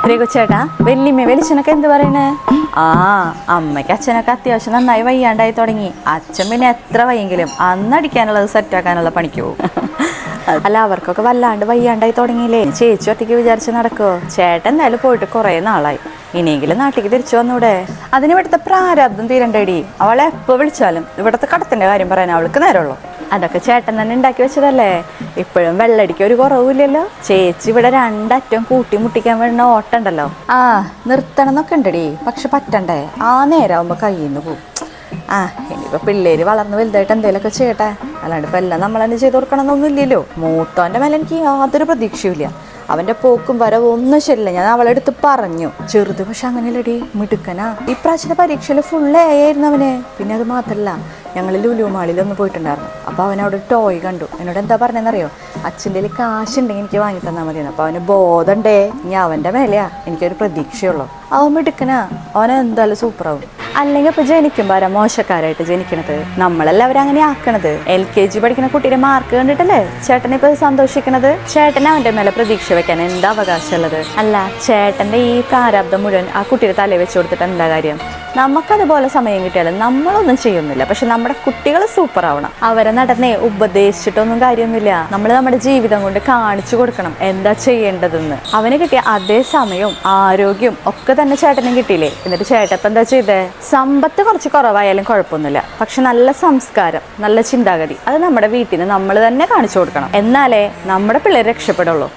രഘുചേട്ടാ, വല്യമ്മ വലിച്ചനൊക്കെ എന്ത് പറയണേ? ആ, അമ്മയ്ക്ക് അച്ഛനൊക്കെ അത്യാവശ്യം നന്നായി വയ്യാണ്ടായി തുടങ്ങി. അച്ഛൻ പിന്നെ എത്ര വയ്യെങ്കിലും അന്നടിക്കാനുള്ളത് സെറ്റാക്കാനുള്ള പണിക്ക് പോകും. അല്ല, അവർക്കൊക്കെ വല്ലാണ്ട് വയ്യാണ്ടായി തുടങ്ങിയില്ലേ? ചേച്ചി ഒറ്റയ്ക്ക് വിചാരിച്ച് നടക്കുവോ? ചേട്ടൻ എന്തായാലും പോയിട്ട് കുറേ നാളായി. ഇനിയെങ്കിലും നാട്ടിലേക്ക് തിരിച്ചു വന്നൂടെ? അതിന് ഇവിടുത്തെ പ്രാരാബ്ദം തീരണ്ടേടി. അവളെ എപ്പോൾ വിളിച്ചാലും ഇവിടുത്തെ കടത്തിന്റെ കാര്യം പറയാൻ അവൾക്ക് നേരമുള്ളൂ. അതൊക്കെ ചേട്ടൻ തന്നെ ഉണ്ടാക്കി വെച്ചതല്ലേ. ഇപ്പോഴും വെള്ളടിക്ക് ഒരു കുറവില്ലല്ലോ. ചേച്ചി ഇവിടെ രണ്ടറ്റം കൂട്ടി മുട്ടിക്കാൻ വേണ്ട ഓട്ടണ്ടല്ലോ. ആ, നിർത്തണം എന്നൊക്കെ ഉണ്ടടി, പക്ഷെ പറ്റണ്ടേ? ആ നേരാവുമ്പോ കയ്യിൽ നിന്ന് പോകും. ഇനിയിപ്പോൾ പിള്ളേര് വളർന്ന് വലുതായിട്ട് എന്തെങ്കിലുമൊക്കെ ചെയ്യട്ടെ. അല്ലാണ്ട് ഇപ്പം എല്ലാം നമ്മൾ തന്നെ ചെയ്ത് കൊടുക്കണമെന്നൊന്നും ഇല്ലല്ലോ. മൂത്തോൻ്റെ മേലെ എനിക്ക് യാതൊരു പ്രതീക്ഷയുമില്ല. അവൻ്റെ പോക്കും വരവും ഒന്നും ശരിയില്ല. ഞാൻ അവളെ അടുത്ത് പറഞ്ഞു. ചെറുത് പക്ഷെ അങ്ങനെയല്ലടി, മിടുക്കനാ. ഇപ്രാവശ്യത്തെ പരീക്ഷയിൽ ഫുൾ എ ആയിരുന്നു അവന്. പിന്നെ അത് മാത്രമല്ല, ഞങ്ങൾ ലുലു മാളിലൊന്ന് പോയിട്ടുണ്ടായിരുന്നു. അപ്പോൾ അവൻ അവിടെ ടോയ് കണ്ടു. എന്നോട് എന്താ പറഞ്ഞതെന്നറിയോ? അച്ഛൻ്റെ കാശുണ്ടെങ്കിൽ എനിക്ക് വാങ്ങി തന്നാൽ മതിയെന്ന്. അപ്പോൾ അവന് ബോധമുണ്ടേ, ഇനി അവൻ്റെ മേലെയാ എനിക്കൊരു പ്രതീക്ഷയുള്ളൂ. അവൻ മിടുക്കനാ, അവനെ എന്തായാലും സൂപ്പറാവും. അല്ലെങ്കിൽ ഇപ്പോൾ ജനിക്കുമ്പോൾ ആരാ മോശക്കാരായിട്ട് ജനിക്കണത്? നമ്മളെല്ലാവരും അങ്ങനെ ആക്കണത്. LKG പഠിക്കുന്ന കുട്ടിയുടെ മാർക്ക് കണ്ടിട്ടല്ലേ ചേട്ടനിപ്പോൾ സന്തോഷിക്കണത്? ചേട്ടൻ അവൻ്റെ മേലെ പ്രതീക്ഷ വെക്കാൻ എന്താ അവകാശമുള്ളത്? അല്ല, ചേട്ടൻ്റെ ഈ പ്രാരാബ്ദം മുഴുവൻ ആ കുട്ടിയുടെ തലയിൽ വെച്ച് കൊടുത്തിട്ട് എന്താ കാര്യം? നമുക്കതുപോലെ സമയം കിട്ടിയാലും നമ്മളൊന്നും ചെയ്യുന്നില്ല. പക്ഷെ നമ്മുടെ കുട്ടികൾ സൂപ്പർ ആവണം. അവരെ നടന്നേ ഉപദേശിച്ചിട്ടൊന്നും കാര്യമൊന്നുമില്ല. നമ്മൾ നമ്മുടെ ജീവിതം കൊണ്ട് കാണിച്ചു കൊടുക്കണം എന്താ ചെയ്യേണ്ടതെന്ന്. അവന് കിട്ടിയ അതേ സമയവും ആരോഗ്യവും ഒക്കെ തന്നെ ചേട്ടനും കിട്ടിയില്ലേ? എന്നിട്ട് ചേട്ടപ്പം എന്താ ചെയ്തേ? സമ്പത്ത് കുറച്ച് കുറവായാലും കുഴപ്പമൊന്നുമില്ല, പക്ഷെ നല്ല സംസ്കാരം, നല്ല ചിന്താഗതി, അത് നമ്മുടെ വീട്ടിൽ നിന്ന് നമ്മൾ തന്നെ കാണിച്ചു കൊടുക്കണം. എന്നാലേ നമ്മുടെ പിള്ളേർ രക്ഷപ്പെടുള്ളൂ.